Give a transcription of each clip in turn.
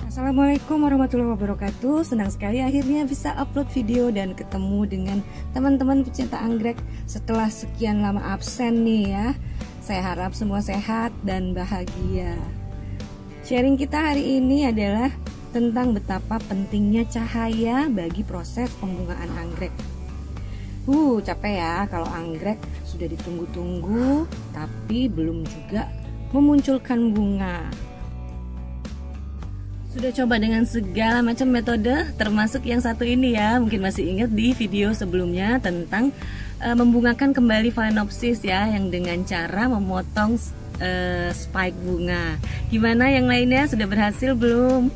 Assalamualaikum warahmatullahi wabarakatuh. Senang sekali akhirnya bisa upload video dan ketemu dengan teman-teman pecinta anggrek setelah sekian lama absen nih ya. Saya harap semua sehat dan bahagia. Sharing kita hari ini adalah tentang betapa pentingnya cahaya bagi proses pembungaan anggrek. Capek ya kalau anggrek sudah ditunggu-tunggu tapi belum juga memunculkan bunga. Sudah coba dengan segala macam metode, termasuk yang satu ini ya. Mungkin masih ingat di video sebelumnya tentang membungakan kembali Phalaenopsis ya, yang dengan cara memotong spike bunga. Gimana yang lainnya, sudah berhasil belum?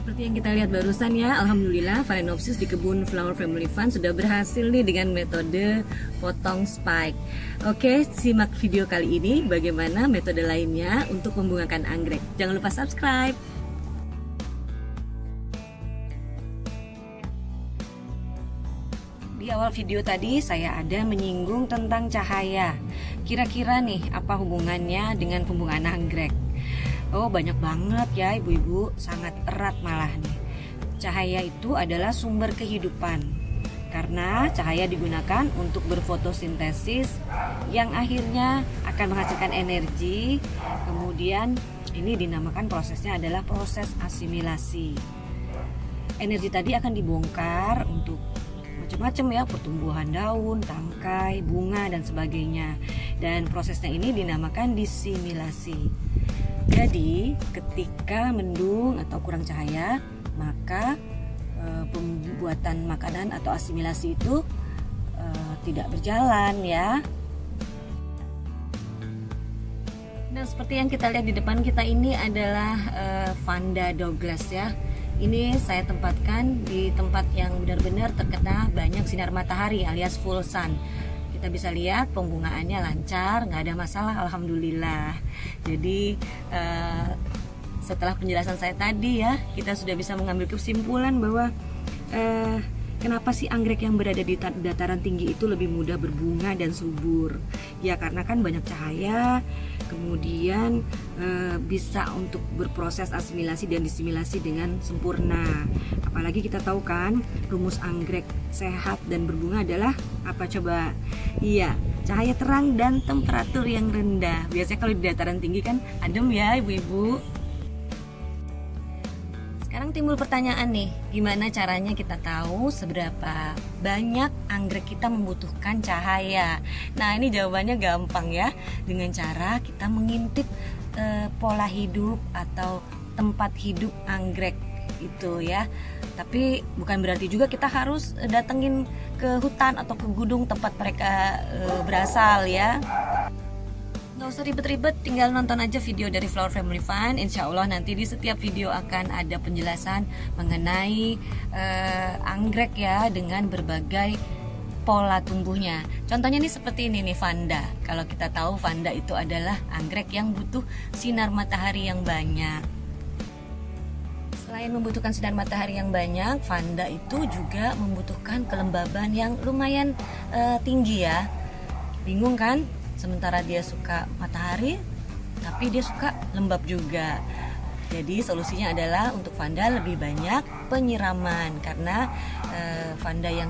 Seperti yang kita lihat barusan ya, alhamdulillah Phalaenopsis di kebun Flower Family Fun sudah berhasil nih dengan metode potong spike. Oke, simak video kali ini bagaimana metode lainnya untuk membungakan anggrek. Jangan lupa subscribe. Di awal video tadi saya ada menyinggung tentang cahaya. Kira-kira nih apa hubungannya dengan pembungaan anggrek? Oh, banyak banget ya ibu-ibu, sangat erat malah nih. Cahaya itu adalah sumber kehidupan. Karena cahaya digunakan untuk berfotosintesis yang akhirnya akan menghasilkan energi. Kemudian ini dinamakan prosesnya adalah proses asimilasi. Energi tadi akan dibongkar untuk macam-macam ya, pertumbuhan daun, tangkai, bunga dan sebagainya. Dan prosesnya ini dinamakan disimilasi. Jadi ketika mendung atau kurang cahaya, maka pembuatan makanan atau asimilasi itu tidak berjalan ya. Nah, seperti yang kita lihat di depan kita ini adalah Vanda Douglas ya. Ini saya tempatkan di tempat yang benar-benar terkena banyak sinar matahari alias full sun. Kita bisa lihat pembungaannya lancar, nggak ada masalah, alhamdulillah. Jadi setelah penjelasan saya tadi ya, kita sudah bisa mengambil kesimpulan bahwa kenapa sih anggrek yang berada di dataran tinggi itu lebih mudah berbunga dan subur? Ya karena kan banyak cahaya, kemudian bisa untuk berproses asimilasi dan disimilasi dengan sempurna. Apalagi kita tahu kan rumus anggrek sehat dan berbunga adalah apa coba? Iya, cahaya terang dan temperatur yang rendah. Biasanya kalau di dataran tinggi kan adem ya ibu-ibu. Sekarang timbul pertanyaan nih, gimana caranya kita tahu seberapa banyak anggrek kita membutuhkan cahaya? Nah, ini jawabannya gampang ya, dengan cara kita mengintip pola hidup atau tempat hidup anggrek itu ya. Tapi bukan berarti juga kita harus datengin ke hutan atau ke gunung tempat mereka berasal ya. Nggak usah ribet-ribet, tinggal nonton aja video dari Flower Family Fun. Insya Allah nanti di setiap video akan ada penjelasan mengenai anggrek ya, dengan berbagai pola tumbuhnya. Contohnya nih seperti ini nih, Vanda. Kalau kita tahu Vanda itu adalah anggrek yang butuh sinar matahari yang banyak. Selain membutuhkan sinar matahari yang banyak, Vanda itu juga membutuhkan kelembaban yang lumayan tinggi ya. Bingung kan? Sementara dia suka matahari, tapi dia suka lembab juga. Jadi solusinya adalah untuk Vanda lebih banyak penyiraman, karena Vanda yang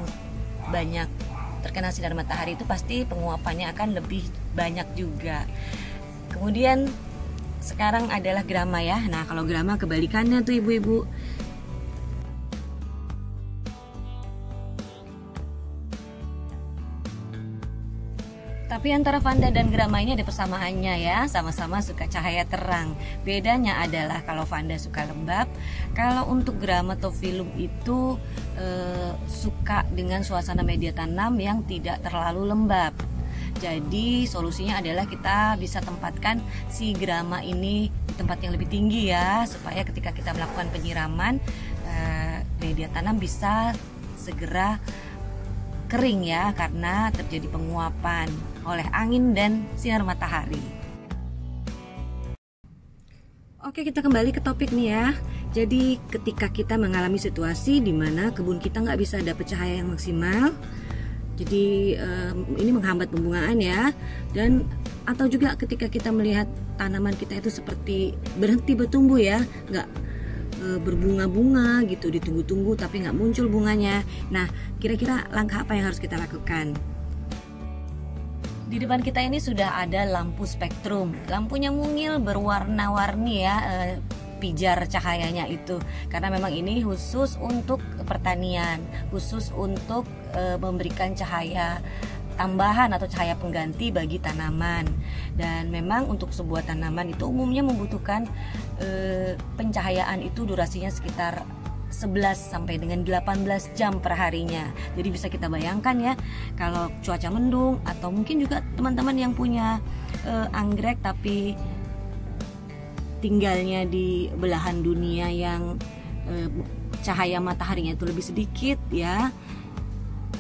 banyak terkena sinar matahari itu pasti penguapannya akan lebih banyak juga. Kemudian sekarang adalah grama ya. Nah, kalau grama kebalikannya tuh ibu-ibu. Tapi antara Vanda dan grama ini ada persamaannya ya, sama-sama suka cahaya terang. Bedanya adalah kalau Vanda suka lembab, kalau untuk grama Tophyllum itu suka dengan suasana media tanam yang tidak terlalu lembab. Jadi solusinya adalah kita bisa tempatkan si grama ini di tempat yang lebih tinggi ya, supaya ketika kita melakukan penyiraman media tanam bisa segera kering ya, karena terjadi penguapan oleh angin dan sinar matahari. Oke, kita kembali ke topik nih ya. Jadi ketika kita mengalami situasi di mana kebun kita nggak bisa dapet cahaya yang maksimal, Jadi ini menghambat pembungaan ya. Dan atau juga ketika kita melihat tanaman kita itu seperti berhenti bertumbuh ya, nggak berbunga-bunga gitu, ditunggu-tunggu tapi nggak muncul bunganya. Nah, kira-kira langkah apa yang harus kita lakukan? Di depan kita ini sudah ada lampu spektrum. Lampunya mungil berwarna-warni ya, pijar cahayanya itu, karena memang ini khusus untuk pertanian, khusus untuk memberikan cahaya tambahan atau cahaya pengganti bagi tanaman. Dan memang untuk sebuah tanaman itu umumnya membutuhkan pencahayaan itu durasinya sekitar 11 sampai dengan 18 jam per harinya. Jadi bisa kita bayangkan ya, kalau cuaca mendung atau mungkin juga teman-teman yang punya anggrek tapi tinggalnya di belahan dunia yang cahaya mataharinya itu lebih sedikit ya,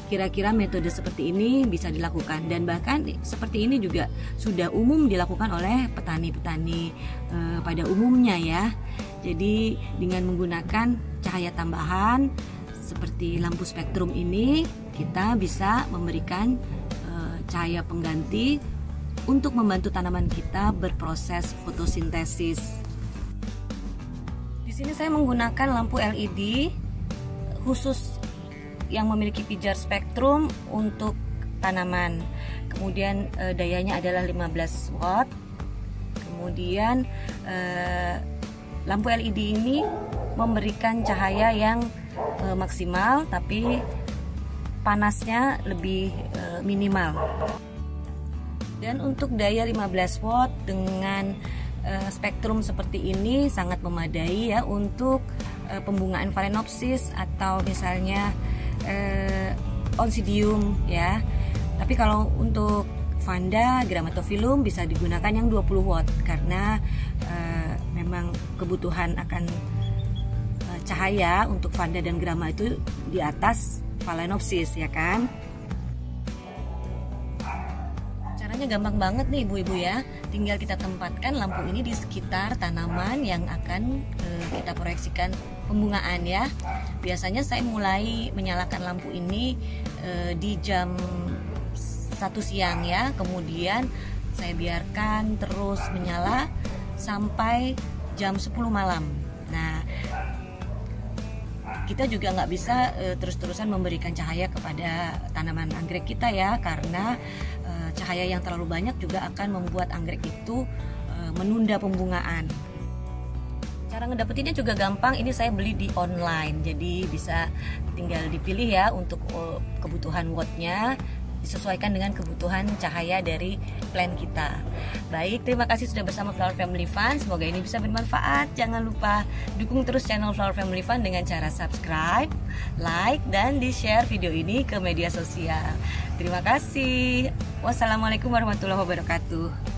kira-kira metode seperti ini bisa dilakukan. Dan bahkan seperti ini juga sudah umum dilakukan oleh petani-petani pada umumnya ya. Jadi dengan menggunakan cahaya tambahan seperti lampu spektrum ini, kita bisa memberikan cahaya pengganti untuk membantu tanaman kita berproses fotosintesis. Di sini saya menggunakan lampu LED khusus yang memiliki pijar spektrum untuk tanaman. Kemudian dayanya adalah 15 watt. Kemudian lampu LED ini memberikan cahaya yang maksimal tapi panasnya lebih minimal. Dan untuk daya 15 watt dengan spektrum seperti ini sangat memadai ya untuk pembungaan Phalaenopsis atau misalnya Oncidium ya. Tapi kalau untuk Vanda, Grammatophyllum bisa digunakan yang 20 watt karena memang kebutuhan akan cahaya untuk Vanda dan Gramma itu di atas Phalaenopsis ya kan. Gampang banget nih ibu-ibu ya, tinggal kita tempatkan lampu ini di sekitar tanaman yang akan kita proyeksikan pembungaan ya. Biasanya saya mulai menyalakan lampu ini di jam 1 siang ya, kemudian saya biarkan terus menyala sampai jam 10 malam. Nah, kita juga nggak bisa terus-terusan memberikan cahaya kepada tanaman anggrek kita ya, karena cahaya yang terlalu banyak juga akan membuat anggrek itu menunda pembungaan. Cara ngedapetinnya juga gampang, ini saya beli di online, jadi bisa tinggal dipilih ya untuk kebutuhan wattnya, disesuaikan dengan kebutuhan cahaya dari plant kita. Baik, terima kasih sudah bersama Flower Family Fun. Semoga ini bisa bermanfaat. Jangan lupa dukung terus channel Flower Family Fun dengan cara subscribe, like, dan di-share video ini ke media sosial. Terima kasih. Wassalamualaikum warahmatullahi wabarakatuh.